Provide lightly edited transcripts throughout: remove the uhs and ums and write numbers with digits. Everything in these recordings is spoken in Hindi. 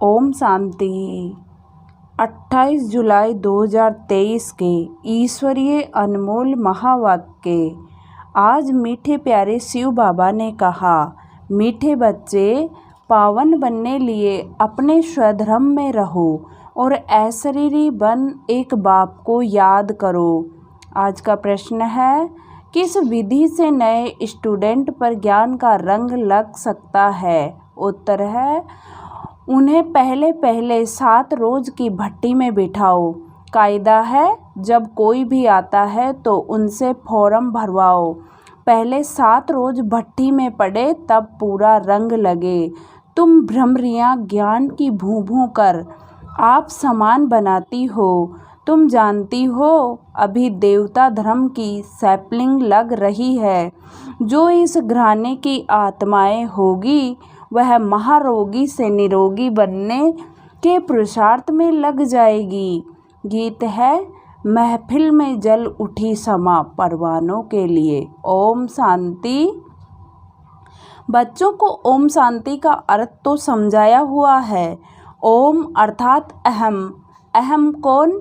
ओम शांति। 28 जुलाई 2023 के ईश्वरीय अनमोल महावाक्य। आज मीठे प्यारे शिव बाबा ने कहा, मीठे बच्चे, पावन बनने लिए अपने स्वधर्म में रहो और अशरीरी बन एक बाप को याद करो। आज का प्रश्न है, किस विधि से नए स्टूडेंट पर ज्ञान का रंग लग सकता है? उत्तर है, उन्हें पहले 7 रोज की भट्टी में बिठाओ। कायदा है, जब कोई भी आता है तो उनसे फॉर्म भरवाओ। पहले 7 रोज भट्टी में पड़े तब पूरा रंग लगे। तुम भ्रमरियाँ ज्ञान की भूं भूं कर आप समान बनाती हो। तुम जानती हो, अभी देवता धर्म की सैपलिंग लग रही है। जो इस घराने की आत्माएं होगी वह महारोगी से निरोगी बनने के पुरुषार्थ में लग जाएगी। गीत है, महफिल में जल उठी समा परवानों के लिए। ओम शांति। बच्चों को ओम शांति का अर्थ तो समझाया हुआ है। ओम अर्थात अहम। अहम कौन?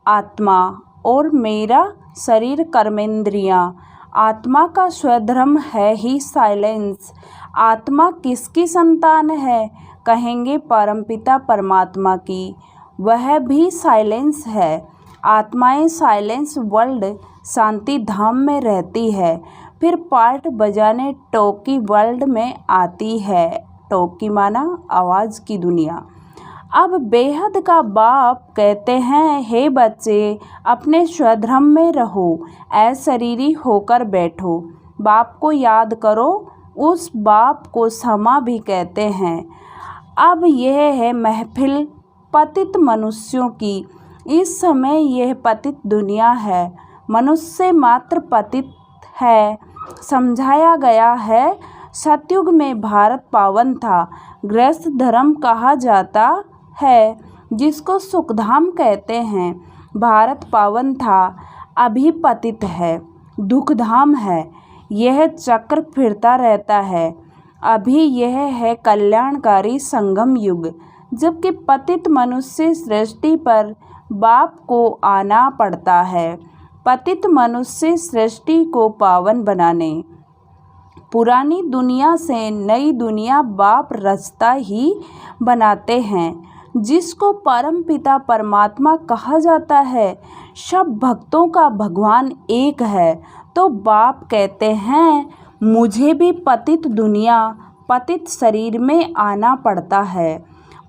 आत्मा। और मेरा शरीर कर्मेंद्रियां। आत्मा का स्वधर्म है ही साइलेंस। आत्मा किसकी संतान है? कहेंगे परमपिता परमात्मा की। वह भी साइलेंस है। आत्माएं साइलेंस वर्ल्ड शांति धाम में रहती है, फिर पार्ट बजाने टोकी वर्ल्ड में आती है। टोकी माना आवाज़ की दुनिया। अब बेहद का बाप कहते हैं, हे बच्चे, अपने स्वधर्म में रहो, अशरीरी होकर बैठो, बाप को याद करो। उस बाप को क्षमा भी कहते हैं। अब यह है महफिल पतित मनुष्यों की। इस समय यह पतित दुनिया है। मनुष्य मात्र पतित है। समझाया गया है, सतयुग में भारत पावन था। गृहस्थ धर्म कहा जाता है, जिसको सुखधाम कहते हैं। भारत पावन था, अभी पतित है, दुखधाम है। यह चक्र फिरता रहता है। अभी यह है कल्याणकारी संगम युग, जबकि पतित मनुष्य सृष्टि पर बाप को आना पड़ता है। पतित मनुष्य सृष्टि को पावन बनाने, पुरानी दुनिया से नई दुनिया बाप रचता ही बनाते हैं, जिसको परम पिता परमात्मा कहा जाता है। सब भक्तों का भगवान एक है। तो बाप कहते हैं, मुझे भी पतित दुनिया, पतित शरीर में आना पड़ता है।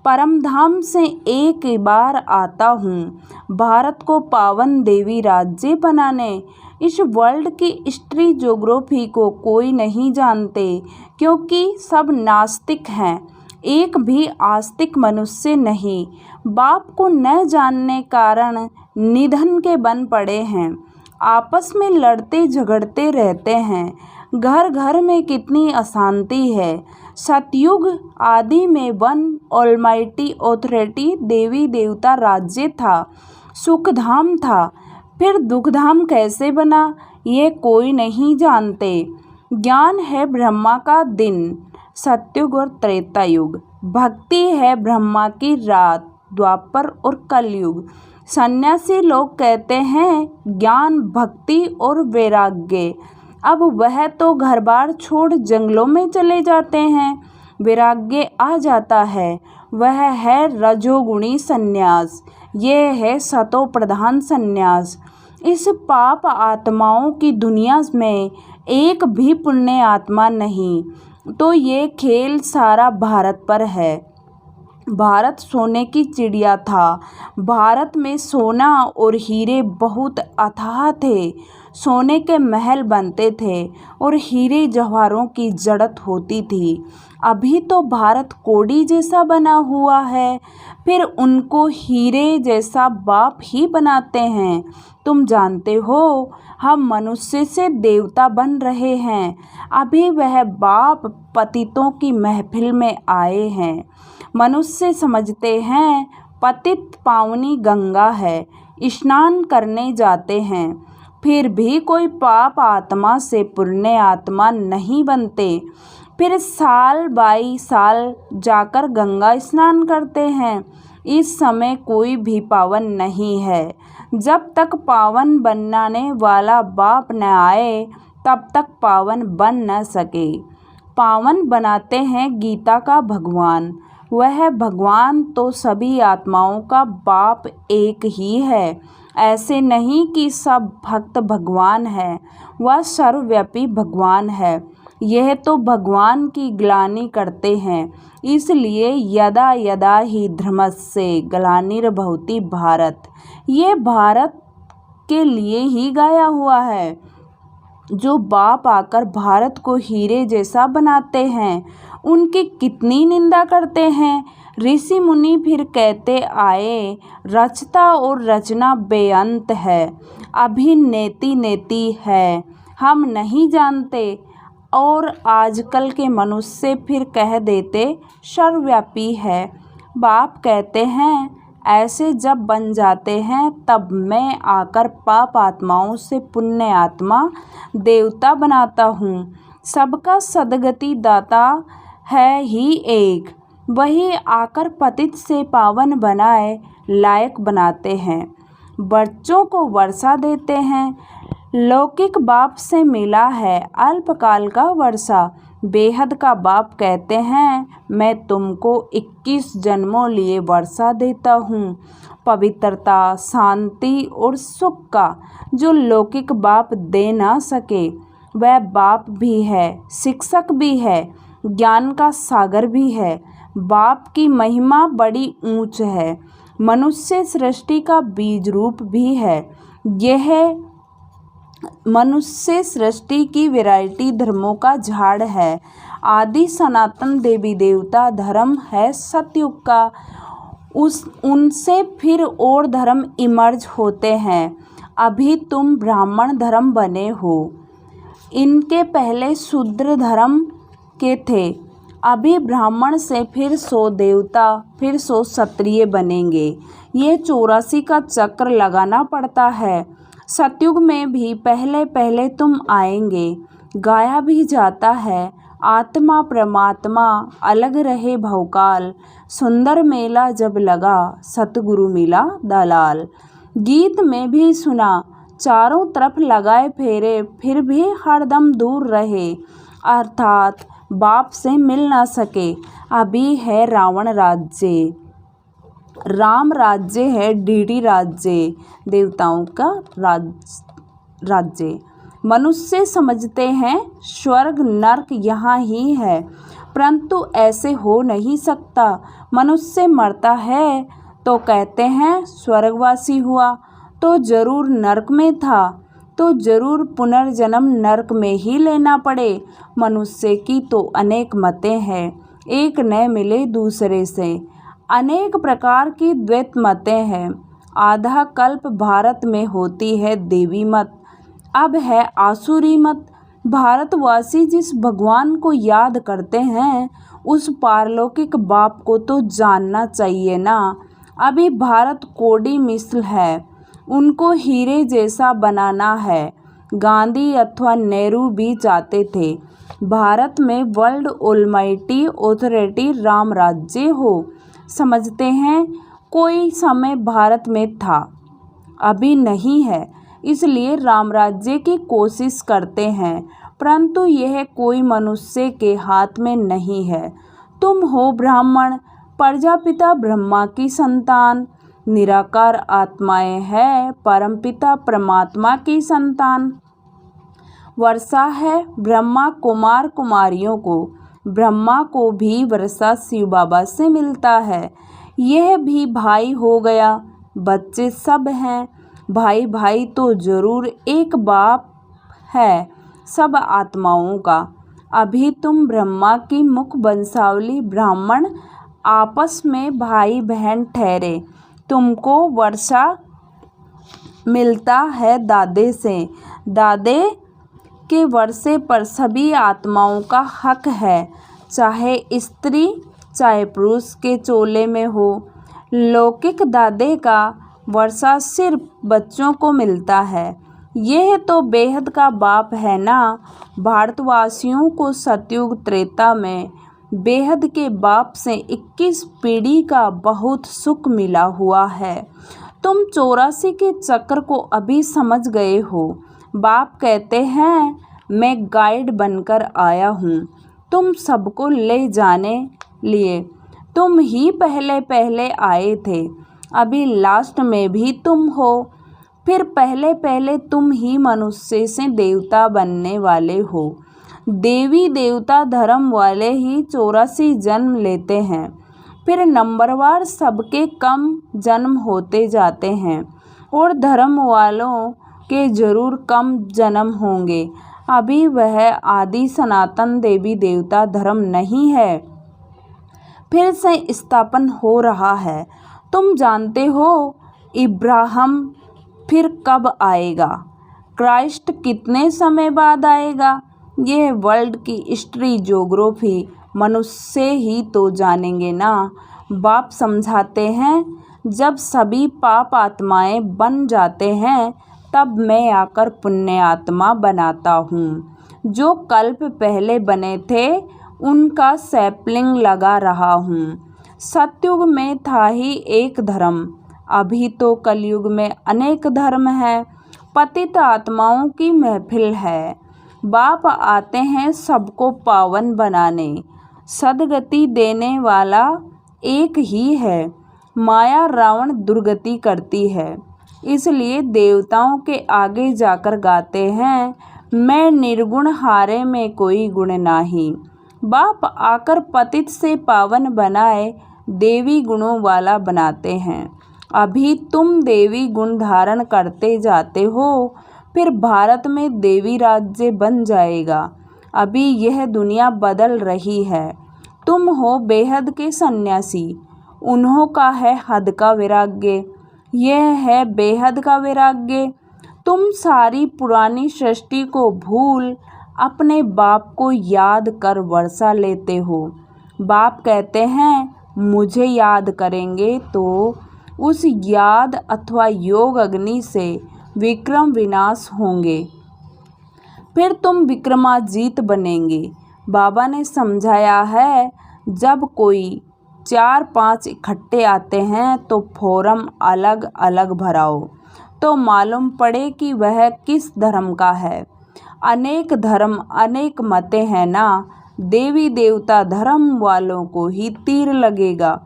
परम धाम से एक बार आता हूँ, भारत को पावन देवी राज्य बनाने। इस वर्ल्ड की हिस्ट्री ज्योग्राफी को कोई नहीं जानते, क्योंकि सब नास्तिक हैं। एक भी आस्तिक मनुष्य नहीं। बाप को न जानने कारण निधन के बन पड़े हैं। आपस में लड़ते झगड़ते रहते हैं। घर घर में कितनी अशांति है। सतयुग आदि में वन ऑलमाइटी ऑथोरिटी देवी देवता राज्य था, सुखधाम था। फिर दुखधाम कैसे बना, ये कोई नहीं जानते। ज्ञान है ब्रह्मा का दिन, सतयुग और त्रेता युग। भक्ति है ब्रह्मा की रात, द्वापर और कलयुग। सन्यासी लोग कहते हैं, ज्ञान भक्ति और वैराग्य। अब वह तो घर बार छोड़ जंगलों में चले जाते हैं। वैराग्य आ जाता है, वह है रजोगुणी संन्यास। ये है सतो प्रधान संन्यास। इस पाप आत्माओं की दुनिया में एक भी पुण्य आत्मा नहीं। तो ये खेल सारा भारत पर है। भारत सोने की चिड़िया था। भारत में सोना और हीरे बहुत अथाह थे। सोने के महल बनते थे और हीरे जवाहरों की जड़त होती थी। अभी तो भारत कोड़ी जैसा बना हुआ है, फिर उनको हीरे जैसा बाप ही बनाते हैं। तुम जानते हो, हम मनुष्य से देवता बन रहे हैं। अभी वह बाप पतितों की महफिल में आए हैं। मनुष्य समझते हैं पतित पावनी गंगा है, स्नान करने जाते हैं। फिर भी कोई पाप आत्मा से पुण्य आत्मा नहीं बनते। फिर साल 22 साल जाकर गंगा स्नान करते हैं। इस समय कोई भी पावन नहीं है। जब तक पावन बनाने वाला बाप न आए तब तक पावन बन न सके। पावन बनाते हैं गीता का भगवान। वह भगवान तो सभी आत्माओं का बाप एक ही है। ऐसे नहीं कि सब भक्त भगवान है, वह सर्वव्यापी भगवान है। यह तो भगवान की ग्लानि करते हैं। इसलिए यदा यदा ही धर्मस्य ग्लानिर्भवति भारत, ये भारत के लिए ही गाया हुआ है। जो बाप आकर भारत को हीरे जैसा बनाते हैं, उनकी कितनी निंदा करते हैं। ऋषि मुनि फिर कहते आए, रचता और रचना बेअंत है, अभी नेति नेति है, हम नहीं जानते। और आजकल के मनुष्य फिर कह देते सर्वव्यापी है। बाप कहते हैं, ऐसे जब बन जाते हैं तब मैं आकर पाप आत्माओं से पुण्य आत्मा देवता बनाता हूँ। सबका सद्गति दाता है ही एक, वही आकर पतित से पावन बनाए लायक बनाते हैं। बच्चों को वर्षा देते हैं। लौकिक बाप से मिला है अल्पकाल का वर्षा। बेहद का बाप कहते हैं, मैं तुमको 21 जन्मों लिए वर्षा देता हूँ। पवित्रता, शांति और सुख का जो लौकिक बाप दे ना सके, वह बाप भी है, शिक्षक भी है, ज्ञान का सागर भी है। बाप की महिमा बड़ी ऊंच है, मनुष्य सृष्टि का बीज रूप भी है। यह मनुष्य सृष्टि की वैरायटी धर्मों का झाड़ है। आदि सनातन देवी देवता धर्म है सतयुग का। उनसे फिर और धर्म इमर्ज होते हैं। अभी तुम ब्राह्मण धर्म बने हो, इनके पहले शूद्र धर्म के थे। अभी ब्राह्मण से फिर 100 देवता, फिर 100 क्षत्रिय बनेंगे। ये 84 का चक्र लगाना पड़ता है। सतयुग में भी पहले पहले तुम आएंगे। गाया भी जाता है, आत्मा परमात्मा अलग रहे भवकाल, सुंदर मेला जब लगा सतगुरु मिला दलाल। गीत में भी सुना, चारों तरफ लगाए फेरे फिर भी हरदम दूर रहे, अर्थात बाप से मिल ना सके। अभी है रावण राज्य, राम राज्य है डीडी राज्य, देवताओं का राज्य। मनुष्य समझते हैं स्वर्ग नरक यहाँ ही है, परंतु ऐसे हो नहीं सकता। मनुष्य मरता है तो कहते हैं स्वर्गवासी हुआ, तो जरूर नरक में था, तो जरूर पुनर्जन्म नरक में ही लेना पड़े। मनुष्य की तो अनेक मतें हैं, एक न मिले दूसरे से। अनेक प्रकार की द्वैत मतें हैं। आधा कल्प भारत में होती है देवी मत, अब है आसुरी मत। भारतवासी जिस भगवान को याद करते हैं, उस पारलौकिक बाप को तो जानना चाहिए ना। अभी भारत कोड़ी मिसल है, उनको हीरे जैसा बनाना है। गांधी अथवा नेहरू भी चाहते थे भारत में वर्ल्ड ऑलमाइटी ऑथोरिटी राम राज्य हो। समझते हैं कोई समय भारत में था, अभी नहीं है, इसलिए राम राज्य की कोशिश करते हैं, परंतु यह कोई मनुष्य के हाथ में नहीं है। तुम हो ब्राह्मण, प्रजापिता ब्रह्मा की संतान, निराकार आत्माएं हैं परमपिता परमात्मा की संतान। वर्षा है ब्रह्मा कुमार कुमारियों को, ब्रह्मा को भी वर्षा शिव बाबा से मिलता है। यह भी भाई हो गया, बच्चे सब हैं भाई भाई, तो जरूर एक बाप है सब आत्माओं का। अभी तुम ब्रह्मा की मुख वंशावली ब्राह्मण आपस में भाई बहन ठहरे। तुमको वर्षा मिलता है दादे से, दादे के वर्षे पर सभी आत्माओं का हक है, चाहे स्त्री चाहे पुरुष के चोले में हो। लौकिक दादे का वर्षा सिर्फ बच्चों को मिलता है। यह तो बेहद का बाप है ना। भारतवासियों को सतयुग त्रेता में बेहद के बाप से 21 पीढ़ी का बहुत सुख मिला हुआ है। तुम 84 के चक्र को अभी समझ गए हो। बाप कहते हैं मैं गाइड बनकर आया हूँ तुम सबको ले जाने लिए। तुम ही पहले पहले आए थे, अभी लास्ट में भी तुम हो। फिर पहले पहले तुम ही मनुष्य से देवता बनने वाले हो। देवी देवता धर्म वाले ही 84 जन्म लेते हैं, फिर नंबरवार सबके कम जन्म होते जाते हैं और धर्म वालों के जरूर कम जन्म होंगे। अभी वह आदि सनातन देवी देवता धर्म नहीं है, फिर से स्थापन हो रहा है। तुम जानते हो इब्राहिम फिर कब आएगा, क्राइस्ट कितने समय बाद आएगा। यह वर्ल्ड की हिस्ट्री ज्योग्राफी मनुष्य ही तो जानेंगे ना। बाप समझाते हैं जब सभी पाप आत्माएं बन जाते हैं तब मैं आकर पुण्य आत्मा बनाता हूँ। जो कल्प पहले बने थे उनका सैपलिंग लगा रहा हूँ। सतयुग में था ही एक धर्म, अभी तो कलयुग में अनेक धर्म है। पतित आत्माओं की महफिल है। बाप आते हैं सबको पावन बनाने, सदगति देने वाला एक ही है। माया रावण दुर्गति करती है, इसलिए देवताओं के आगे जाकर गाते हैं मैं निर्गुण हारे में कोई गुण नाही। बाप आकर पतित से पावन बनाए देवी गुणों वाला बनाते हैं। अभी तुम देवी गुण धारण करते जाते हो, फिर भारत में देवी राज्य बन जाएगा। अभी यह दुनिया बदल रही है। तुम हो बेहद के सन्यासी, उन्हों का है हद का वैराग्य, यह है बेहद का वैराग्य। तुम सारी पुरानी सृष्टि को भूल अपने बाप को याद कर वर्षा लेते हो। बाप कहते हैं मुझे याद करेंगे तो उस याद अथवा योग अग्नि से विक्रम विनाश होंगे, फिर तुम विक्रमाजीत बनेंगे। बाबा ने समझाया है जब कोई 4-5 इकट्ठे आते हैं तो फॉर्म अलग अलग भराओ तो मालूम पड़े कि वह किस धर्म का है। अनेक धर्म अनेक मतें हैं ना। देवी देवता धर्म वालों को ही तीर लगेगा।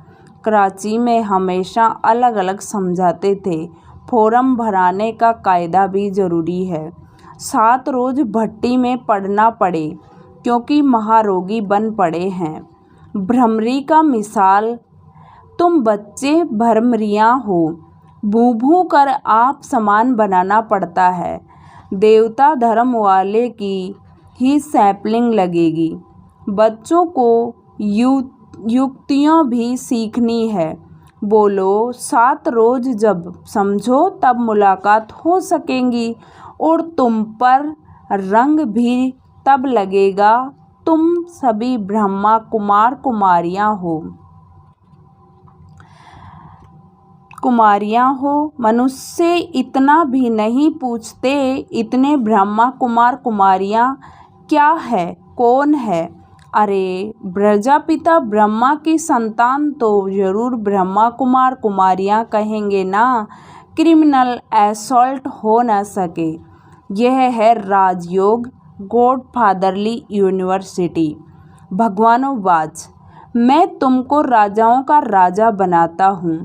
कराची में हमेशा अलग अलग समझाते थे। फॉर्म भराने का कायदा भी ज़रूरी है। 7 रोज़ भट्टी में पड़ना पड़े क्योंकि महारोगी बन पड़े हैं। भ्रमरी का मिसाल, तुम बच्चे भ्रमरियाँ हो, भू भू कर आप समान बनाना पड़ता है। देवता धर्म वाले की ही सैपलिंग लगेगी। बच्चों को युक्तियाँ भी सीखनी है। बोलो 7 रोज़ जब समझो तब मुलाकात हो सकेंगी और तुम पर रंग भी तब लगेगा। तुम सभी ब्रह्मा कुमार कुमारियाँ हो। मनुष्य इतना भी नहीं पूछते इतने ब्रह्मा कुमार कुमारियाँ क्या है, कौन है। अरे प्रजापिता ब्रह्मा की संतान तो जरूर ब्रह्मा कुमार कुमारियाँ कहेंगे ना। क्रिमिनल असॉल्ट हो न सके। यह है राजयोग, गॉड फादरली यूनिवर्सिटी। भगवानों मैं तुमको राजाओं का राजा बनाता हूँ।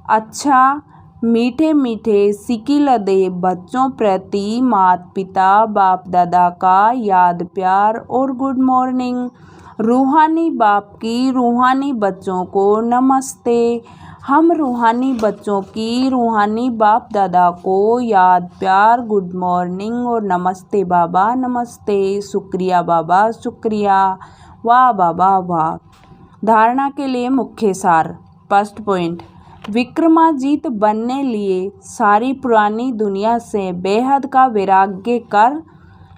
अच्छा मीठे मीठे सिकिल दे बच्चों प्रति माता पिता बाप दादा का याद प्यार और गुड मॉर्निंग। रूहानी बाप की रूहानी बच्चों को नमस्ते। हम रूहानी बच्चों की रूहानी बाप दादा को याद प्यार गुड मॉर्निंग और नमस्ते बाबा नमस्ते, शुक्रिया बाबा शुक्रिया, वाह बाबा वाह। धारणा के लिए मुख्य सार। फर्स्ट पॉइंट, विक्रमाजीत बनने लिए सारी पुरानी दुनिया से बेहद का वैराग्य कर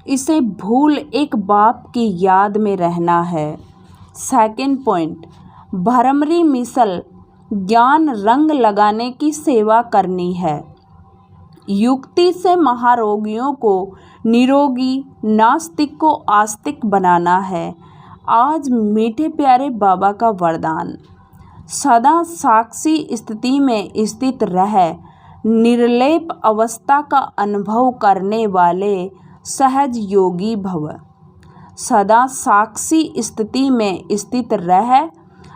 इसे भूल एक बाप की याद में रहना है। सेकंड पॉइंट, भरमरी मिसल ज्ञान रंग लगाने की सेवा करनी है। युक्ति से महारोगियों को निरोगी, नास्तिक को आस्तिक बनाना है। आज मीठे प्यारे बाबा का वरदान, सदा साक्षी स्थिति में स्थित रह निर्लेप अवस्था का अनुभव करने वाले सहज योगी भव। सदा साक्षी स्थिति में स्थित रह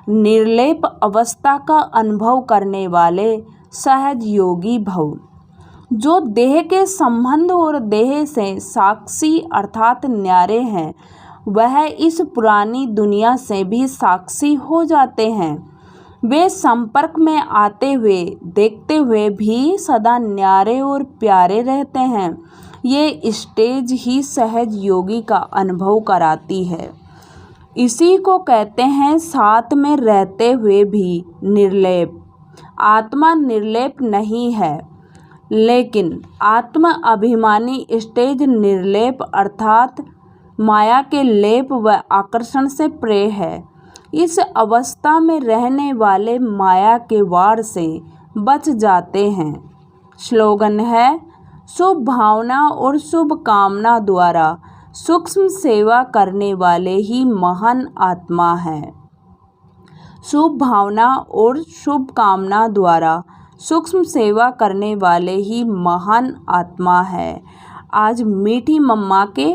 निर्लेप अवस्था का अनुभव करने वाले सहज योगी भव। जो देह के संबंध और देह से साक्षी अर्थात न्यारे हैं, वह इस पुरानी दुनिया से भी साक्षी हो जाते हैं। वे संपर्क में आते हुए देखते हुए भी सदा न्यारे और प्यारे रहते हैं। ये स्टेज ही सहज योगी का अनुभव कराती है। इसी को कहते हैं साथ में रहते हुए भी निर्लेप। आत्मा निर्लेप नहीं है, लेकिन आत्मा अभिमानी स्टेज निर्लेप अर्थात माया के लेप व आकर्षण से प्रेय है। इस अवस्था में रहने वाले माया के वार से बच जाते हैं। स्लोगन है, शुभ भावना और शुभ कामना द्वारा सूक्ष्म सेवा करने वाले ही महान आत्मा है। शुभ भावना और शुभ कामना द्वारा सूक्ष्म सेवा करने वाले ही महान आत्मा है। आज मीठी मम्मा के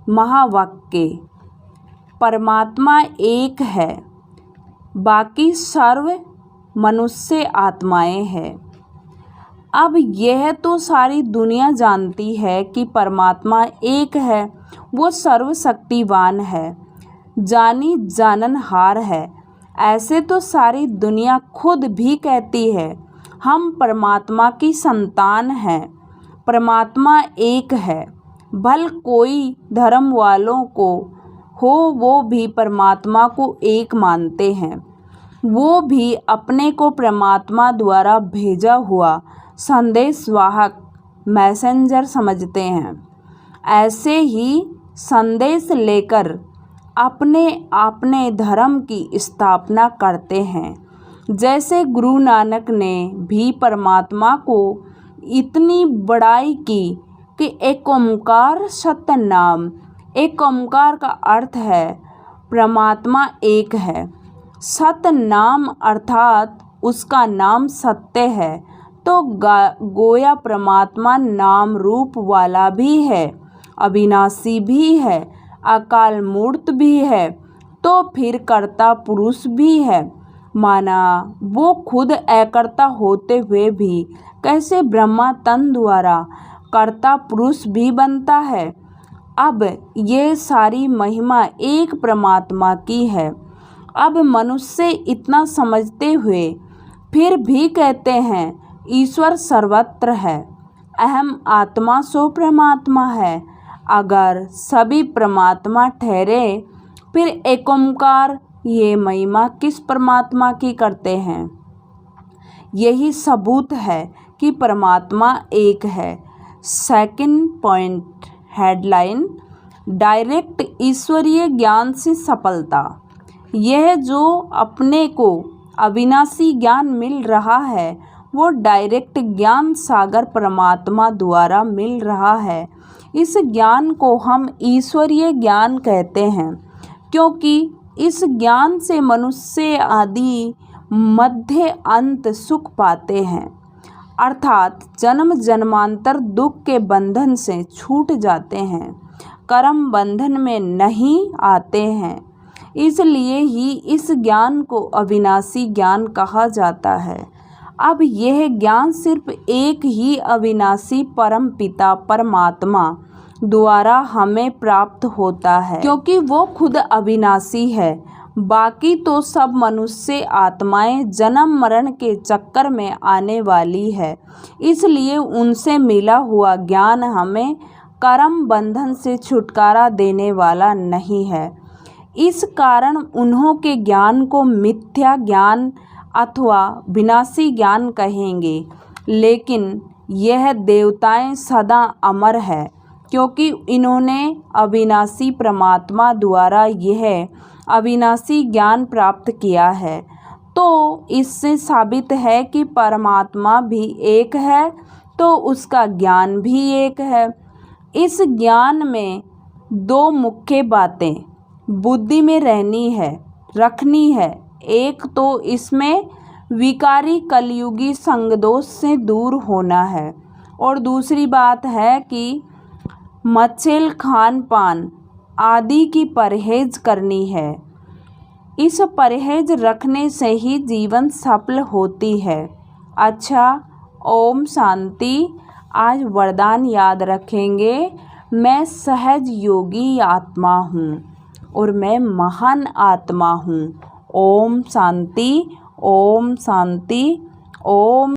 महावाक्य, परमात्मा एक है, बाकी सर्व मनुष्य आत्माएं हैं। अब यह तो सारी दुनिया जानती है कि परमात्मा एक है, वो सर्वशक्तिवान है, जानी जाननहार है। ऐसे तो सारी दुनिया खुद भी कहती है, हम परमात्मा की संतान हैं। परमात्मा एक है, भल कोई धर्म वालों को हो वो भी परमात्मा को एक मानते हैं। वो भी अपने को परमात्मा द्वारा भेजा हुआ संदेशवाहक मैसेंजर समझते हैं। ऐसे ही संदेश लेकर अपने अपने धर्म की स्थापना करते हैं। जैसे गुरु नानक ने भी परमात्मा को इतनी बड़ाई की कि एक ओंकार सत्य नाम। एक ओंकार का अर्थ है परमात्मा एक है, सत्य नाम अर्थात उसका नाम सत्य है। तो गोया परमात्मा नाम रूप वाला भी है, अविनाशी भी है, अकाल मूर्त भी है, तो फिर कर्ता पुरुष भी है। माना वो खुद अकर्ता होते हुए भी कैसे ब्रह्मा तन द्वारा कर्ता पुरुष भी बनता है। अब ये सारी महिमा एक परमात्मा की है। अब मनुष्य इतना समझते हुए फिर भी कहते हैं ईश्वर सर्वत्र है, अहम आत्मा सो परमात्मा है। अगर सभी परमात्मा ठहरे फिर एक ओंकार ये महिमा किस परमात्मा की करते हैं। यही सबूत है कि परमात्मा एक है। सेकंड पॉइंट हेडलाइन, डायरेक्ट ईश्वरीय ज्ञान से सफलता। यह जो अपने को अविनाशी ज्ञान मिल रहा है वो डायरेक्ट ज्ञान सागर परमात्मा द्वारा मिल रहा है। इस ज्ञान को हम ईश्वरीय ज्ञान कहते हैं, क्योंकि इस ज्ञान से मनुष्य आदि मध्य अंत सुख पाते हैं, अर्थात जन्म जन्मांतर दुख के बंधन से छूट जाते हैं, कर्म बंधन में नहीं आते हैं। इसलिए ही इस ज्ञान को अविनाशी ज्ञान कहा जाता है। अब यह ज्ञान सिर्फ एक ही अविनाशी परम पिता परमात्मा द्वारा हमें प्राप्त होता है, क्योंकि वो खुद अविनाशी है। बाकी तो सब मनुष्य आत्माएं जन्म मरण के चक्कर में आने वाली है। इसलिए उनसे मिला हुआ ज्ञान हमें कर्म बंधन से छुटकारा देने वाला नहीं है। इस कारण उन्हों के ज्ञान को मिथ्या ज्ञान अथवा विनाशी ज्ञान कहेंगे। लेकिन यह देवताएं सदा अमर है, क्योंकि इन्होंने अविनाशी परमात्मा द्वारा यह अविनाशी ज्ञान प्राप्त किया है। तो इससे साबित है कि परमात्मा भी एक है, तो उसका ज्ञान भी एक है। इस ज्ञान में दो मुख्य बातें बुद्धि में रखनी है। एक तो इसमें विकारी कलयुगी संगदोष से दूर होना है, और दूसरी बात है कि मच्छल खान पान आदि की परहेज करनी है। इस परहेज रखने से ही जीवन सफल होती है। अच्छा, ओम शांति। आज वरदान याद रखेंगे, मैं सहज योगी आत्मा हूँ और मैं महान आत्मा हूँ। ओम शांति, ओम शांति, ओम।